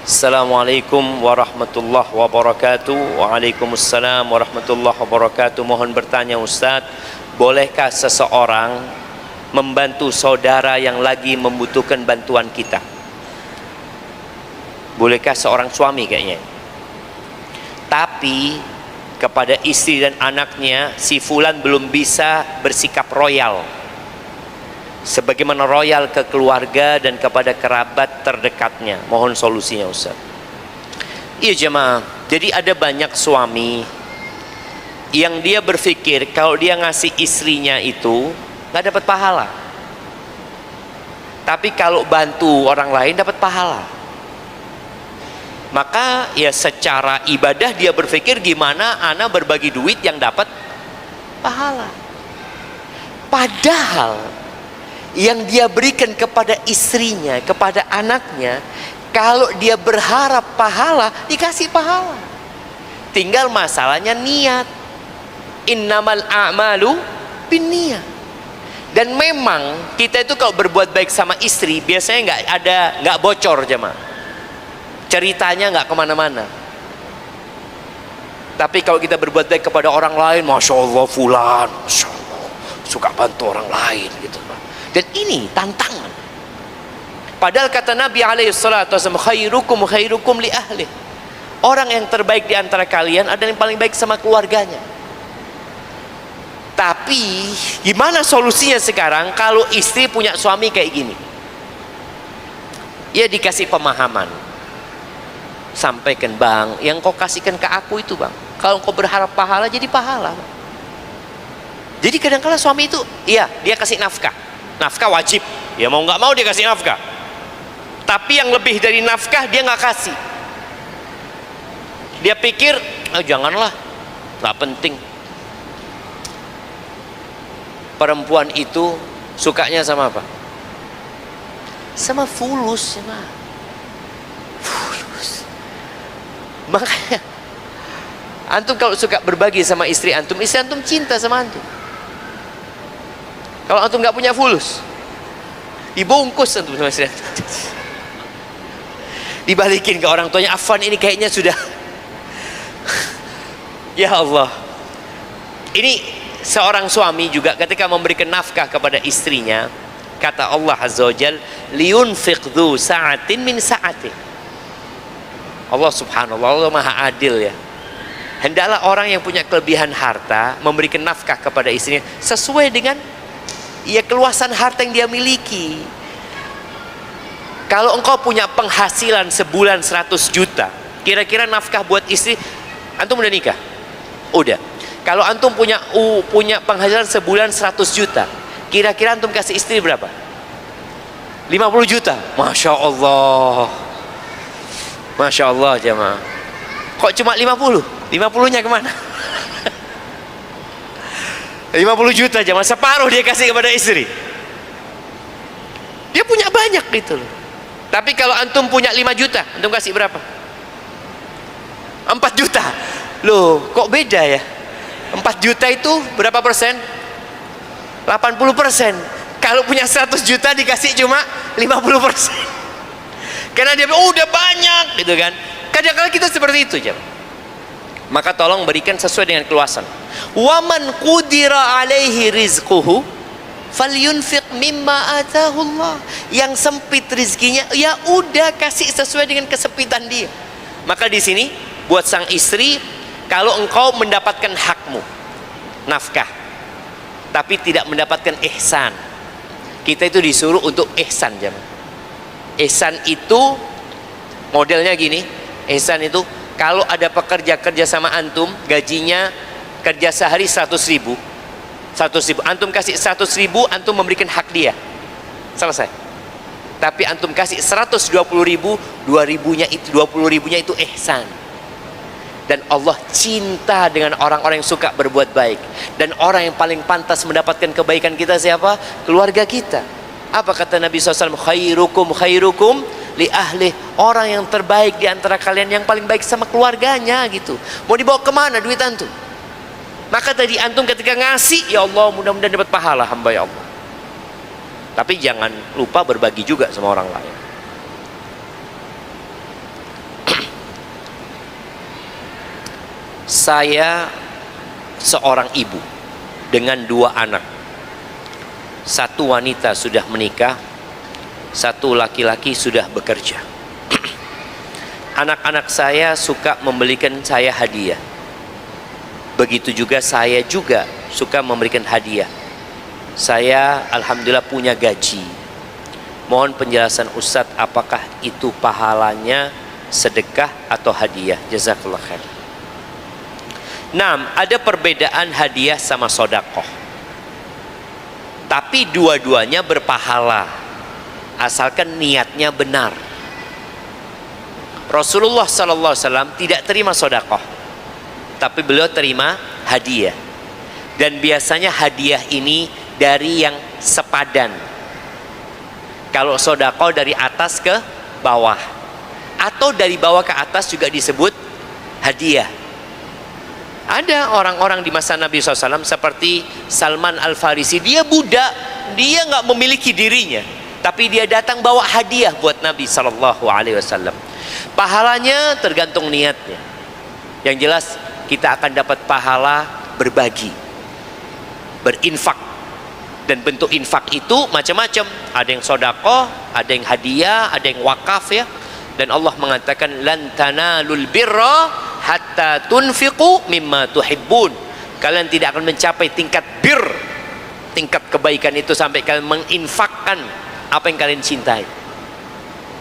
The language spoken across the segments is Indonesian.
Assalamualaikum warahmatullahi wabarakatuh. Waalaikumsalam warahmatullahi wabarakatuh. Mohon bertanya Ustadz, bolehkah seseorang membantu saudara yang lagi membutuhkan bantuan kita? Bolehkah seorang suami kayaknya? Tapi kepada istri dan anaknya, si fulan belum bisa bersikap royal sebagaimana royal ke keluarga dan kepada kerabat terdekatnya. Mohon solusinya Ustaz. Iya jemaah, jadi ada banyak suami yang dia berpikir kalau dia ngasih istrinya itu nggak dapat pahala, tapi kalau bantu orang lain dapat pahala. Maka ya secara ibadah dia berpikir gimana ana berbagi duit yang dapat pahala, padahal yang dia berikan kepada istrinya, kepada anaknya, kalau dia berharap pahala, dikasih pahala. Tinggal masalahnya niat. Innamal a'malu binniyah. Dan memang kita itu kalau berbuat baik sama istri, biasanya nggak bocor jemaah. Ceritanya nggak kemana-mana. Tapi kalau kita berbuat baik kepada orang lain, masya Allah fulan, masya Allah, suka bantu orang lain gitu. Dan ini tantangan. Padahal kata Nabi SAW, khairukum khairukum li ahli. Orang yang terbaik di antara kalian adalah yang paling baik sama keluarganya. Tapi gimana solusinya sekarang kalau istri punya suami kayak gini? Ya dikasih pemahaman. Sampaikan, bang, yang kau kasihkan ke aku itu bang, kalau kau berharap pahala jadi pahala. Jadi kadang-kadang suami itu, iya dia kasih nafkah. Nafkah wajib, ya mau nggak mau dia kasih nafkah. Tapi yang lebih dari nafkah dia nggak kasih. Dia pikir, oh janganlah, nggak penting. Perempuan itu sukanya sama apa? Sama fulus, sama fulus. Makanya antum kalau suka berbagi sama istri antum cinta sama antum. Kalau antum nggak punya fulus, dibungkus antum sama istri antum. Dibalikin ke orang tuanya, afwan ini kayaknya sudah. Ya Allah. Ini seorang suami juga ketika memberikan nafkah kepada istrinya, kata Allah Azza wa Jalla, liyunfiq dzu sa'atin min sa'ati. Allah subhanallah, Allah maha adil ya. Hendaklah orang yang punya kelebihan harta memberikan nafkah kepada istrinya sesuai dengan ya keluasan harta yang dia miliki. Kalau engkau punya penghasilan sebulan 100 juta, kira-kira nafkah buat istri, antum udah nikah? Udah. Kalau antum punya penghasilan sebulan 100 juta, kira-kira antum kasih istri berapa? 50 juta. Masya Allah. Masya Allah jemaah. Kok cuma 50? 50-nya kemana? 50 juta jemaah, separuh dia kasih kepada istri. Dia punya banyak gitu loh. Tapi kalau antum punya 5 juta, antum kasih berapa? 4 juta. Loh, kok beda ya? 4 juta itu berapa persen? 80%. Kalau punya 100 juta dikasih cuma 50%. Karena dia bilang, oh udah banyak gitu kan. Kadang-kadang kita seperti itu jemaah. Maka tolong berikan sesuai dengan keluasan. Waman qudira alaihi rizquhu falyunfiq mimma atahu Allah. Yang sempit rizkinya, ya udah kasih sesuai dengan kesempitan dia. Maka di sini buat sang istri, kalau engkau mendapatkan hakmu, nafkah, tapi tidak mendapatkan ihsan, kita itu disuruh untuk ihsan jemaah. Ihsan itu modelnya gini. Ihsan itu kalau ada pekerja kerja sama antum, gajinya kerja sehari 100 ribu, antum kasih 100 ribu, antum memberikan hak dia, selesai. Tapi antum kasih 120 ribu, 20 ribunya itu ihsan. Dan Allah cinta dengan orang-orang yang suka berbuat baik. Dan orang yang paling pantas mendapatkan kebaikan kita siapa? Keluarga kita. Apa kata Nabi SAW? Khairukum khairukum li ahli. Orang yang terbaik di antara kalian yang paling baik sama keluarganya gitu. Mau dibawa kemana duit antum? Maka tadi antum ketika ngasih, ya Allah mudah-mudahan dapat pahala hamba ya Allah. Tapi jangan lupa berbagi juga sama orang lain. Saya seorang ibu dengan 2 anak. Satu wanita sudah menikah, satu laki-laki sudah bekerja. Anak-anak saya suka membelikan saya hadiah. Begitu juga saya juga suka memberikan hadiah. Saya alhamdulillah punya gaji. Mohon penjelasan Ustadz, apakah itu pahalanya sedekah atau hadiah? Jazakallah khair. Nah, ada perbedaan hadiah sama sodakoh. Tapi dua-duanya berpahala, asalkan niatnya benar. Rasulullah SAW tidak terima sodakoh, tapi beliau terima hadiah. Dan biasanya hadiah ini dari yang sepadan. Kalau sodakoh dari atas ke bawah, atau dari bawah ke atas juga disebut hadiah. Ada orang-orang di masa Nabi SAW seperti Salman Al-Farisi. Dia budak, dia nggak memiliki dirinya, tapi dia datang bawa hadiah buat Nabi SAW. Pahalanya tergantung niatnya. Yang jelas kita akan dapat pahala berbagi, berinfak. Dan bentuk infak itu macam-macam. Ada yang sodakoh, ada yang hadiah, ada yang wakaf ya. Dan Allah mengatakan lan tanalul birra hatta tunfiqu mimma tuhibbun. Kalian tidak akan mencapai tingkat bir, tingkat kebaikan itu sampai kalian menginfakkan apa yang kalian cintai.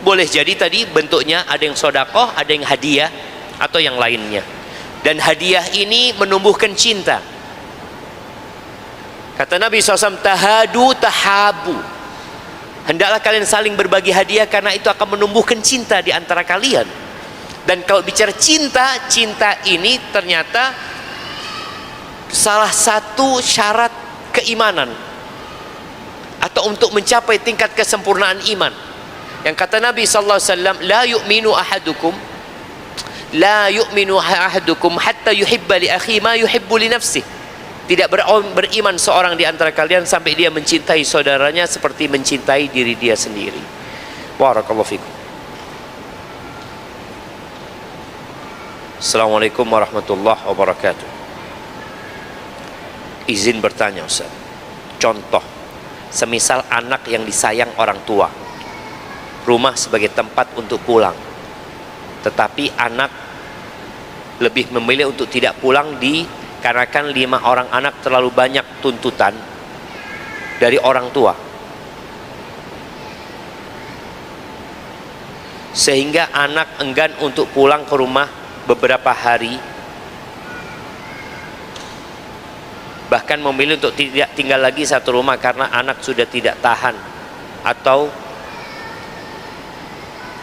Boleh jadi tadi bentuknya ada yang sodakoh, ada yang hadiah, atau yang lainnya. Dan hadiah ini menumbuhkan cinta. Kata Nabi SAW, tahadu tahabu. Hendaklah kalian saling berbagi hadiah, karena itu akan menumbuhkan cinta di antara kalian. Dan kalau bicara cinta, cinta ini ternyata salah satu syarat keimanan, atau untuk mencapai tingkat kesempurnaan iman. Yang kata Nabi SAW, la yu'minu ahadukum hatta yuhibba li akhi ma yuhibbu li nafsihi. Tidak beriman seorang di antara kalian sampai dia mencintai saudaranya seperti mencintai diri dia sendiri. Barakallahu fikum. Assalamualaikum warahmatullahi wabarakatuh. Izin bertanya Ustaz. Contoh, semisal anak yang disayang orang tua, rumah sebagai tempat untuk pulang, tetapi anak lebih memilih untuk tidak pulang dikarenakan 5 orang anak terlalu banyak tuntutan dari orang tua, sehingga anak enggan untuk pulang ke rumah beberapa hari, bahkan memilih untuk tidak tinggal lagi satu rumah karena anak sudah tidak tahan atau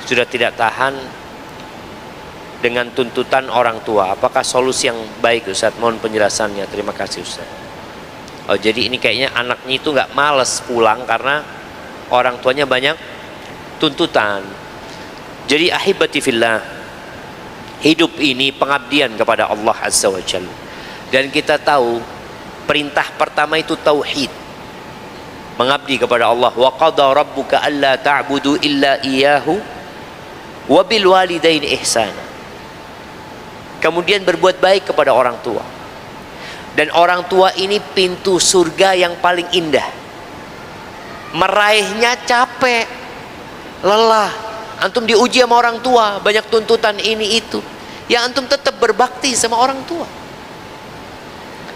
sudah tidak tahan dengan tuntutan orang tua. Apakah solusi yang baik Ustaz? Mohon penjelasannya. Terima kasih Ustaz. Oh, jadi ini kayaknya anaknya itu nggak males pulang karena orang tuanya banyak tuntutan. Jadi ahibati fillah, hidup ini pengabdian kepada Allah Azza wa Jalla. Dan kita tahu perintah pertama itu tauhid, mengabdi kepada Allah. Wa qada rabbuka alla ta'budu illa iyyahu wa bil walidaini ihsana. Kemudian berbuat baik kepada orang tua. Dan orang tua ini pintu surga yang paling indah. Meraihnya capek, lelah. Antum diuji sama orang tua, banyak tuntutan ini itu. Ya antum tetap berbakti sama orang tua.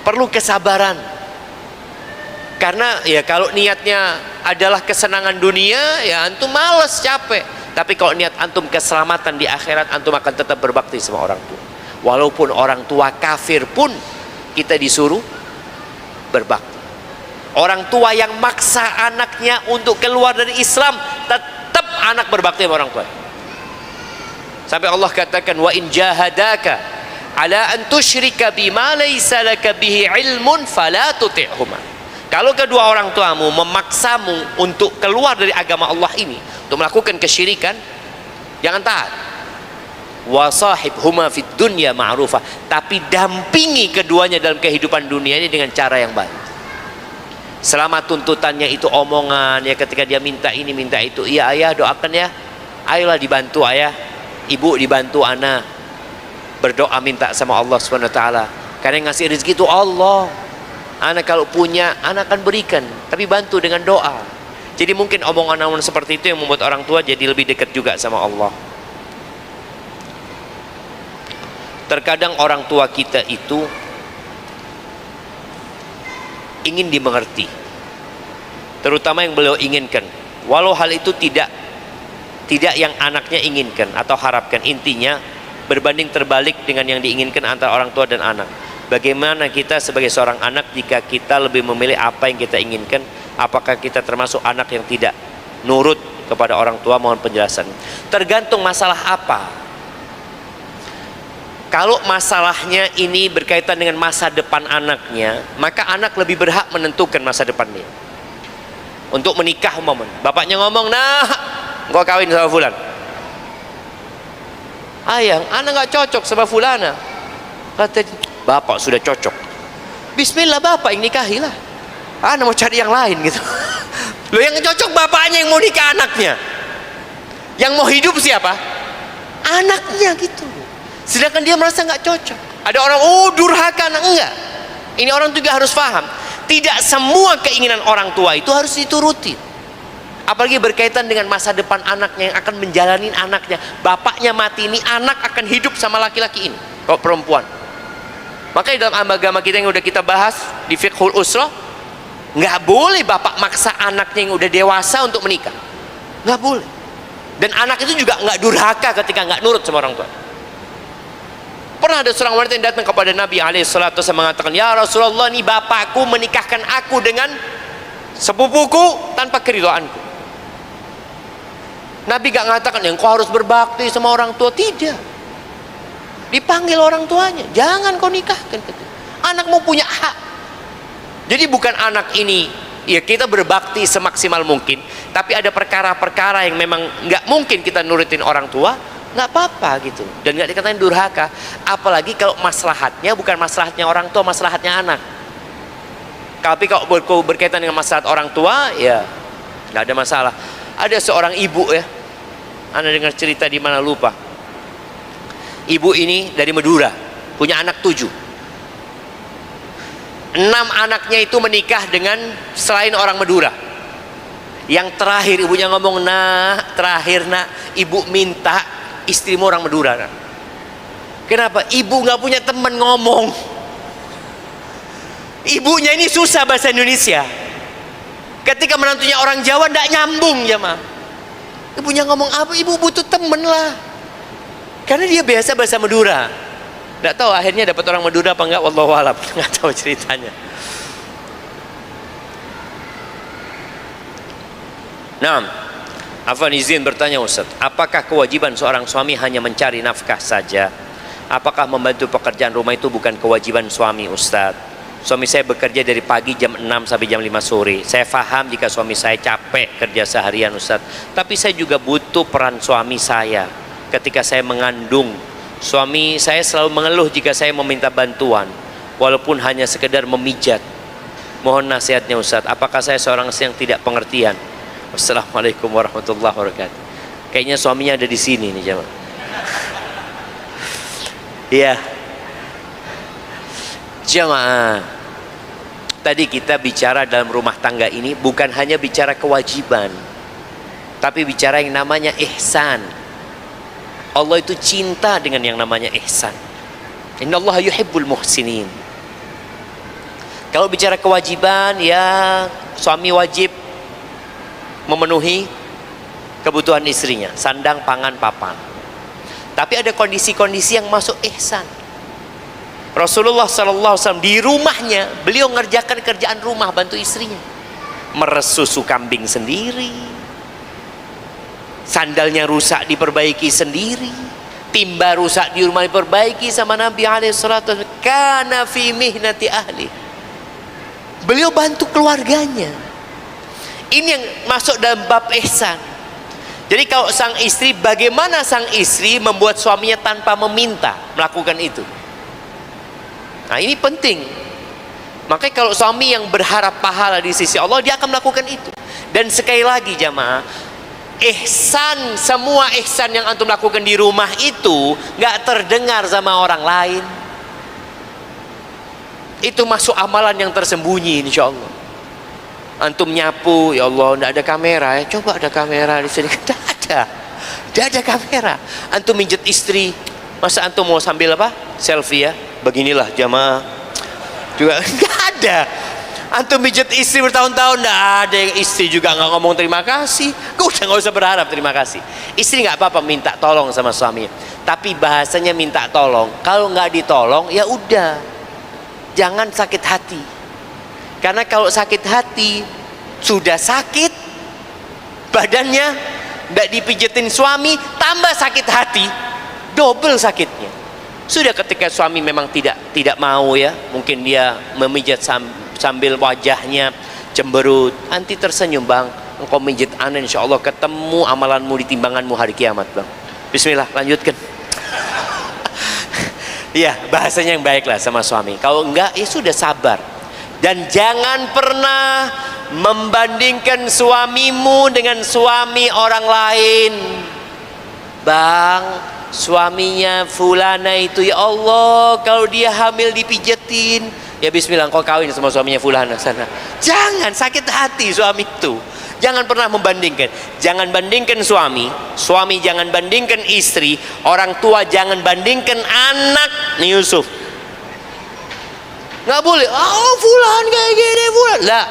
Perlu kesabaran. Karena ya kalau niatnya adalah kesenangan dunia, ya antum malas, capek. Tapi kalau niat antum keselamatan di akhirat, antum akan tetap berbakti sama orang tua. Walaupun orang tua kafir pun kita disuruh berbakti. Orang tua yang maksa anaknya untuk keluar dari Islam, tetap anak berbakti sama orang tua. Sampai Allah katakan, wa in jahadaka ala an tusyrika bima laysa laka bihi ilmun fala tuti'huma. Kalau kedua orang tuamu memaksamu untuk keluar dari agama Allah ini, untuk melakukan kesyirikan, jangan taat. Wa sahibhuma fid dunya ma'rufah, tapi dampingi keduanya dalam kehidupan dunia ini dengan cara yang baik. Selama tuntutannya itu omongan, ya ketika dia minta ini minta itu, iya ayah doakan ya, ayolah dibantu ayah, ibu dibantu anak. berdoa minta sama Allah Subhanahu wa taala. Karena yang ngasih rezeki itu Allah. Anak kalau punya, anak akan berikan, tapi bantu dengan doa. Jadi mungkin omongan-omongan seperti itu yang membuat orang tua jadi lebih dekat juga sama Allah. Terkadang orang tua kita itu ingin dimengerti, terutama yang beliau inginkan, walau hal itu tidak yang anaknya inginkan atau harapkan. Intinya berbanding terbalik dengan yang diinginkan antara orang tua dan anak. Bagaimana kita sebagai seorang anak jika kita lebih memilih apa yang kita inginkan? Apakah kita termasuk anak yang tidak nurut kepada orang tua? Mohon penjelasan. Tergantung masalah apa. Kalau masalahnya ini berkaitan dengan masa depan anaknya, maka anak lebih berhak menentukan masa depannya. Untuk menikah umpamanya, bapaknya ngomong, nah, gua kawin sama fulan. Ayang, anak nggak cocok sama fulana. Kata bapak sudah cocok. Bismillah, bapak yang nikahilah. Anak mau cari yang lain gitu. Loh, yang cocok bapaknya yang mau nikah anaknya. Yang mau hidup siapa? Anaknya gitu. Sedangkan dia merasa nggak cocok. Ada orang, oh durhaka, enggak. Ini orang juga harus paham. Tidak semua keinginan orang tua itu harus dituruti. Apalagi berkaitan dengan masa depan anaknya yang akan menjalani anaknya. Bapaknya mati, ini anak akan hidup sama laki-laki ini. Kalau perempuan. Makanya dalam agama kita yang udah kita bahas di fiqhul usrah, nggak boleh bapak maksa anaknya yang udah dewasa untuk menikah. Nggak boleh. Dan anak itu juga nggak durhaka ketika nggak nurut sama orang tua. Pernah ada seorang wanita yang datang kepada Nabi alaihissalatu wasallam mengatakan, ya Rasulullah, ini bapakku menikahkan aku dengan sepupuku tanpa keridhaanku. Nabi gak mengatakan yang kau harus berbakti sama orang tua. Tidak. Dipanggil orang tuanya, jangan kau nikahkan. Anak mau punya hak. Jadi bukan anak ini, ya kita berbakti semaksimal mungkin, tapi ada perkara-perkara yang memang gak mungkin kita nurutin orang tua, nggak apa-apa gitu, dan nggak dikatain durhaka. Apalagi kalau maslahatnya bukan maslahatnya orang tua, maslahatnya anak. Tapi kalau berkaitan dengan maslahat orang tua, ya nggak ada masalah. Ada seorang ibu ya, Anda dengar cerita di mana lupa. Ibu ini dari Madura, punya anak 7. 6 anaknya itu menikah dengan selain orang Madura. Yang terakhir ibunya ngomong, nah terakhir nak, ibu minta istrimu orang Madura. Kenapa? Ibu nggak punya teman ngomong. Ibunya ini susah bahasa Indonesia. Ketika menantunya orang Jawa nggak nyambung ya mah. Ibunya ngomong apa? Ibu butuh temen lah. Karena dia biasa bahasa Madura. Nggak tahu akhirnya dapat orang Madura apa enggak, wallahu a'lam. Nggak tahu ceritanya. Nah, Afwan izin bertanya Ustaz, apakah kewajiban seorang suami hanya mencari nafkah saja? Apakah membantu pekerjaan rumah itu bukan kewajiban suami Ustaz? Suami saya bekerja dari pagi jam 6 sampai jam 5 sore. Saya paham jika suami saya capek kerja seharian Ustaz, tapi saya juga butuh peran suami saya. Ketika saya mengandung, suami saya selalu mengeluh jika saya meminta bantuan, walaupun hanya sekedar memijat. Mohon nasihatnya Ustaz, apakah saya seorang yang tidak pengertian? Wassalamualaikum warahmatullahi wabarakatuh. Kayaknya suaminya ada di sini nih jemaah. Iya. Jemaah, tadi kita bicara dalam rumah tangga ini bukan hanya bicara kewajiban, tapi bicara yang namanya ihsan. Allah itu cinta dengan yang namanya ihsan. Innallaha yuhibbul muhsinin. Kalau bicara kewajiban, ya suami wajib memenuhi kebutuhan istrinya, sandang, pangan, papan. Tapi ada kondisi-kondisi yang masuk ihsan. Rasulullah SAW di rumahnya, beliau ngerjakan kerjaan rumah, bantu istrinya. Meres susu kambing sendiri, sandalnya rusak diperbaiki sendiri, timba rusak di rumah diperbaiki sama Nabi SAW. Kana fi mihnati ahli. Beliau bantu keluarganya. Ini yang masuk dalam bab ihsan. Jadi kalau sang istri, bagaimana sang istri membuat suaminya tanpa meminta melakukan itu? Nah ini penting. Makanya kalau suami yang berharap pahala di sisi Allah, dia akan melakukan itu. Dan sekali lagi jamaah, ihsan, semua ihsan yang antum lakukan di rumah itu nggak terdengar sama orang lain. Itu masuk amalan yang tersembunyi, insya Allah. Antum nyapu, ya Allah, nggak ada kamera ya. Coba ada kamera di sini, nggak ada kamera. Antum mijet istri, masa antum mau sambil apa? Selfie ya? Beginilah jamaah. Juga nggak ada. Antum mijet istri bertahun-tahun, nggak ada yang istri juga nggak ngomong terima kasih. Udah nggak usah berharap terima kasih. Istri nggak apa-apa minta tolong sama suaminya, tapi bahasanya minta tolong. Kalau nggak ditolong, ya udah, jangan sakit hati. Karena kalau sakit hati, sudah sakit badannya, nggak dipijetin suami, tambah sakit hati, double sakitnya. Sudah ketika suami memang tidak mau ya, mungkin dia memijat sambil wajahnya cemberut, nanti tersenyum, bang, engkau mijit ana, insya Allah ketemu amalanmu di timbanganmu hari kiamat, bang. Bismillah, lanjutkan. Iya, bahasanya yang baik lah sama suami. Kalau enggak, ya sudah sabar. Dan jangan pernah membandingkan suamimu dengan suami orang lain. Bang, suaminya fulana itu, ya Allah, kalau dia hamil dipijetin, ya bismillah, kau kawin sama suaminya fulana sana. Jangan sakit hati suami itu. Jangan pernah membandingkan. Jangan bandingkan suami jangan bandingkan istri, orang tua jangan bandingkan anak. Nih Yusuf, nggak boleh. Oh fulan kayak gini, fulan lah.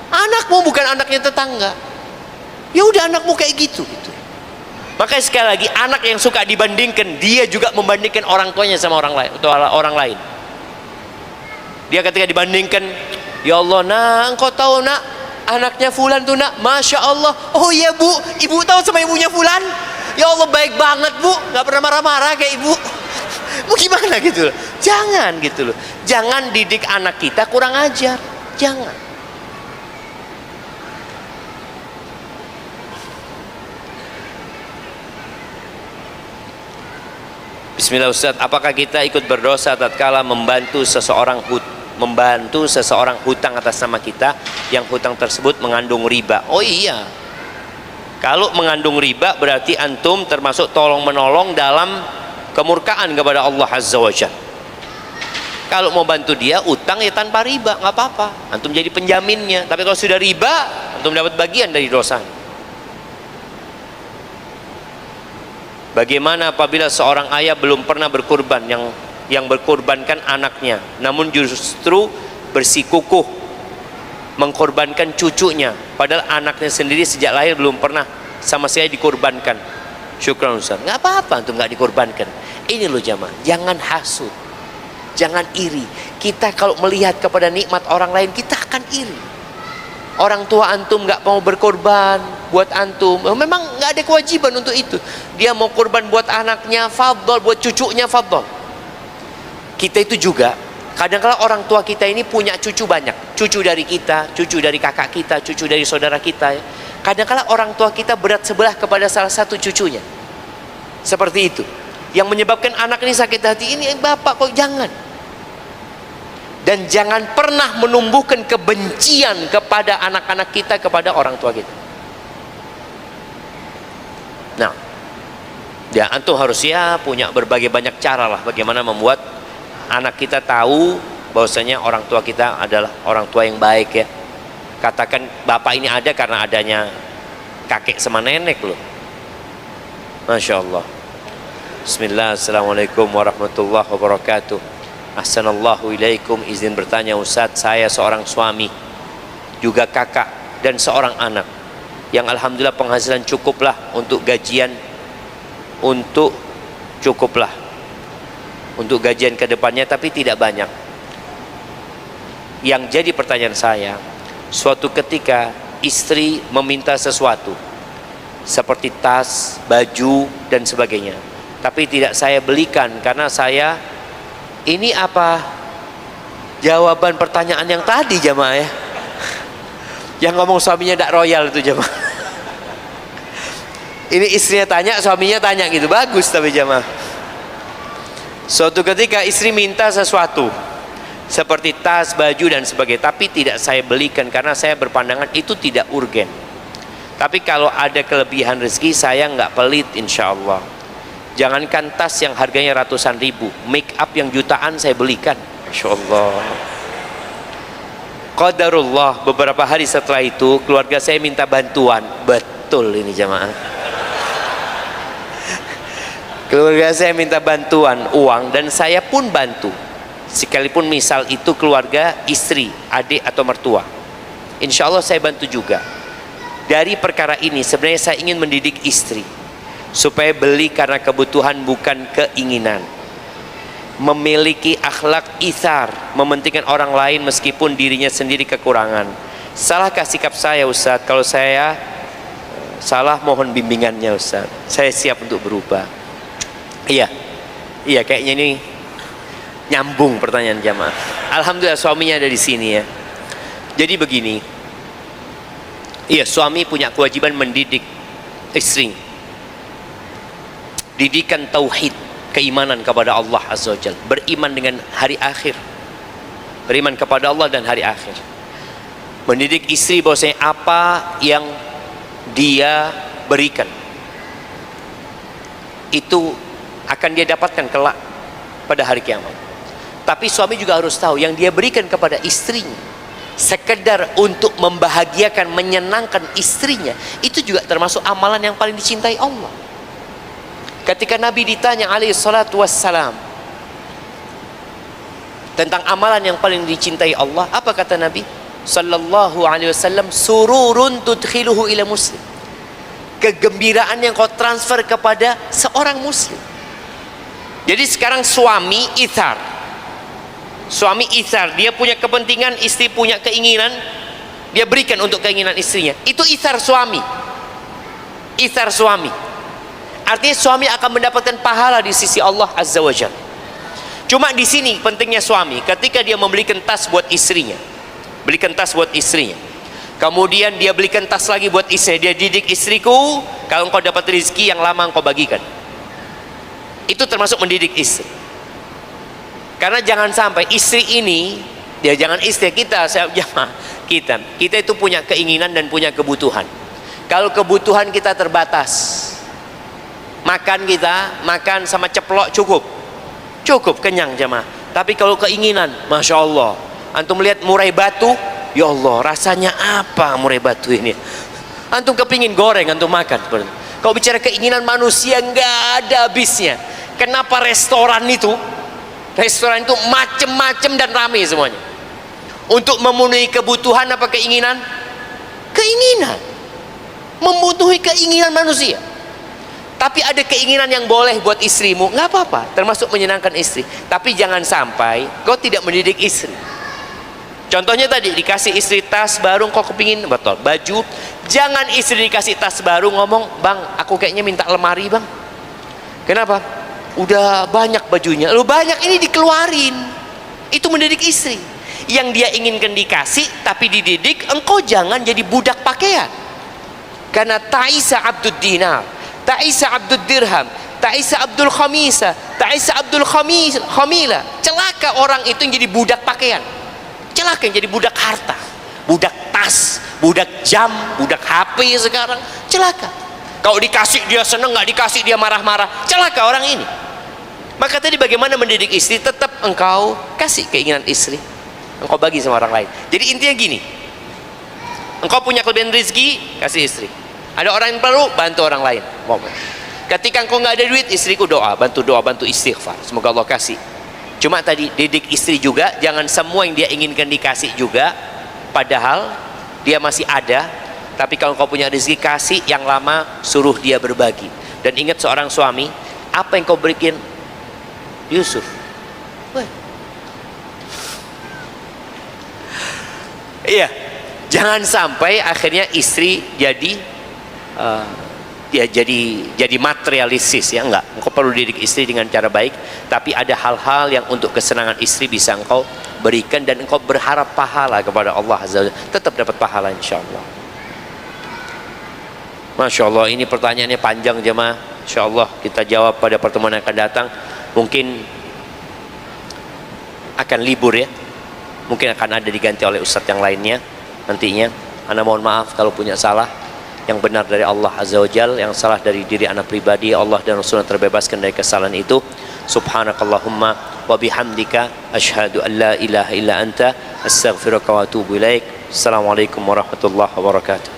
Anakmu bukan anaknya tetangga. Ya udah, anakmu kayak gitu. Makanya sekali lagi, anak yang suka dibandingkan, dia juga membandingkan orang tuanya sama orang lain atau orang lain. Dia ketika dibandingkan, ya Allah, nak, engkau tahu nak, anaknya fulan tuh nak, masya Allah. Oh iya bu, ibu tahu sama ibunya fulan? Ya Allah, baik banget bu, nggak pernah marah-marah kayak ibu. Mau gimana gitu loh? Jangan gitu loh. Jangan didik anak kita kurang ajar. Jangan. Bismillah Ustaz, apakah kita ikut berdosa tatkala membantu seseorang hutang atas nama kita yang hutang tersebut mengandung riba? Oh iya, kalau mengandung riba berarti antum termasuk tolong menolong dalam kemurkaan kepada Allah Azza wa Jalla. Kalau mau bantu dia utang ya tanpa riba, nggak apa-apa, antum jadi penjaminnya. Tapi kalau sudah riba, antum dapat bagian dari dosanya. Bagaimana apabila seorang ayah belum pernah berkurban, yang berkurbankan anaknya, namun justru bersikukuh mengkorbankan cucunya, padahal anaknya sendiri sejak lahir belum pernah sama saya dikorbankan? Syukran Ustaz. Nggak apa-apa untuk nggak dikorbankan. Ini loh jamaah, jangan hasud, jangan iri. Kita kalau melihat kepada nikmat orang lain, kita akan iri. Orang tua antum nggak mau berkorban buat antum, memang nggak ada kewajiban untuk itu. Dia mau korban buat anaknya, fadhol, buat cucunya, fadhol. Kita itu juga kadang-kadang orang tua kita ini punya cucu banyak, cucu dari kita, cucu dari kakak kita, cucu dari saudara kita. Kadang-kadang orang tua kita berat sebelah kepada salah satu cucunya, seperti itu, yang menyebabkan anak ini sakit hati. Ini bapak kok jangan. Dan jangan pernah menumbuhkan kebencian kepada anak-anak kita, kepada orang tua kita. Nah, ya antum harus ya punya berbagai banyak cara lah bagaimana membuat anak kita tahu bahwasanya orang tua kita adalah orang tua yang baik ya. Katakan bapak ini ada karena adanya kakek sama nenek loh. Masya Allah. Bismillah, assalamualaikum warahmatullahi wabarakatuh. Ahsanallahu ilaikum, izin bertanya Ustadz, saya seorang suami, juga kakak dan seorang anak yang alhamdulillah penghasilan cukuplah untuk gajian, untuk gajian kedepannya, tapi tidak banyak. Yang jadi pertanyaan saya, suatu ketika istri meminta sesuatu seperti tas, baju dan sebagainya, tapi tidak saya belikan karena saya, ini apa jawaban pertanyaan yang tadi jamaah ya? Yang ngomong suaminya tidak royal itu jamaah. Ini istrinya tanya, suaminya tanya gitu, bagus tapi jamaah. Suatu ketika istri minta sesuatu seperti tas, baju dan sebagainya, tapi tidak saya belikan karena saya berpandangan itu tidak urgen. Tapi kalau ada kelebihan rezeki, saya nggak pelit insya Allah. Jangankan tas yang harganya ratusan ribu, make up yang jutaan saya belikan, insya Allah. Qadarullah, beberapa hari setelah itu keluarga saya minta bantuan. Betul ini jamaah. Keluarga saya minta bantuan uang dan saya pun bantu. Sekalipun misal itu keluarga istri, adik atau mertua, insya Allah saya bantu juga. Dari perkara ini sebenarnya saya ingin mendidik istri supaya beli karena kebutuhan bukan keinginan. Memiliki akhlak itsar, mementingkan orang lain meskipun dirinya sendiri kekurangan. Salahkah sikap saya Ustaz? Kalau saya salah, mohon bimbingannya Ustaz. Saya siap untuk berubah. Iya kayaknya ini nyambung pertanyaan jamaah. Alhamdulillah suaminya ada di sini ya. Jadi begini, iya, suami punya kewajiban mendidik istri. Didikan tauhid, keimanan kepada Allah Azza wa Jalla, beriman dengan hari akhir, beriman kepada Allah dan hari akhir. Mendidik istri bahwasanya apa yang dia berikan itu akan dia dapatkan kelak pada hari kiamat. Tapi suami juga harus tahu yang dia berikan kepada istrinya sekedar untuk membahagiakan, menyenangkan istrinya, itu juga termasuk amalan yang paling dicintai Allah. Ketika Nabi ditanya alaihi salatu wassalam tentang amalan yang paling dicintai Allah, apa kata Nabi sallallahu alaihi wasallam? Sururun tudkhiluhu ila muslim. Kegembiraan yang kau transfer kepada seorang muslim. Jadi sekarang suami itsar, dia punya kepentingan, istri punya keinginan, dia berikan untuk keinginan istrinya. Itu itsar suami. Artinya suami akan mendapatkan pahala di sisi Allah Azza wa Jalla. Cuma di sini pentingnya suami, ketika dia membelikan tas buat istrinya, kemudian dia belikan tas lagi buat istrinya, dia didik istriku, kalau engkau dapat rezeki yang lama engkau bagikan. Itu termasuk mendidik istri. Karena jangan sampai istri ini, dia jangan istri kita, kita itu punya keinginan dan punya kebutuhan. Kalau kebutuhan kita terbatas, makan sama ceplok cukup kenyang jemaah. Tapi kalau keinginan, masya Allah, antum lihat murai batu, ya Allah, rasanya apa murai batu ini? Antum kepingin goreng, antum makan. Kalau bicara keinginan manusia nggak ada habisnya. Kenapa restoran itu macem-macem dan ramai semuanya? Untuk memenuhi kebutuhan apa keinginan? Keinginan. Memenuhi keinginan manusia. Tapi ada keinginan yang boleh buat istrimu, nggak apa-apa, termasuk menyenangkan istri. Tapi jangan sampai kau tidak mendidik istri. Contohnya tadi dikasih istri tas baru, kau kepingin betul baju. Jangan istri dikasih tas baru ngomong, bang, aku kayaknya minta lemari bang. Kenapa? Udah banyak bajunya. Lu banyak ini dikeluarin. Itu mendidik istri. Yang dia inginkan dikasih, tapi dididik. Engkau jangan jadi budak pakaian. Karena ta'isa abdud dinar, ta'isa abdud dirham, ta'isa abdul khamisa, ta'isa abdul khamila. Celaka orang itu yang jadi budak pakaian. Celaka yang jadi budak harta, budak tas, budak jam, budak HP sekarang. Celaka. Kalau dikasih dia seneng, nggak dikasih dia marah-marah. Celaka orang ini. Maka tadi bagaimana mendidik istri? Tetap engkau kasih keinginan istri, engkau bagi sama orang lain. Jadi intinya gini, engkau punya kelebihan rezeki, kasih istri. Ada orang yang perlu, bantu orang lain. Ketika engkau nggak ada duit, istriku bantu istighfar, semoga Allah kasih. Cuma tadi didik istri juga, jangan semua yang dia inginkan dikasih juga, padahal dia masih ada. Tapi kalau engkau punya rezeki, kasih yang lama, suruh dia berbagi. Dan ingat seorang suami, apa yang kau berikan Yusuf? Iya, jangan sampai akhirnya istri jadi jadi materialistis ya, enggak. Engkau perlu didik istri dengan cara baik, tapi ada hal-hal yang untuk kesenangan istri bisa engkau berikan dan engkau berharap pahala kepada Allah Azza wa Jalla, tetap dapat pahala insyaallah. Masya Allah, ini pertanyaannya panjang jemaah. Insya Allah kita jawab pada pertemuan yang akan datang. Mungkin akan libur ya, mungkin akan ada diganti oleh ustadz yang lainnya nantinya. Anda mohon maaf kalau punya salah. yang benar dari Allah Azza wa Jal, yang salah dari diri anak pribadi. Allah dan Rasulullah terbebaskan dari kesalahan itu. Subhanakallahumma wa bihamdika asyhadu an la ilaha illa anta astaghfiruka wa atubu ilaik. Assalamualaikum warahmatullahi wabarakatuh.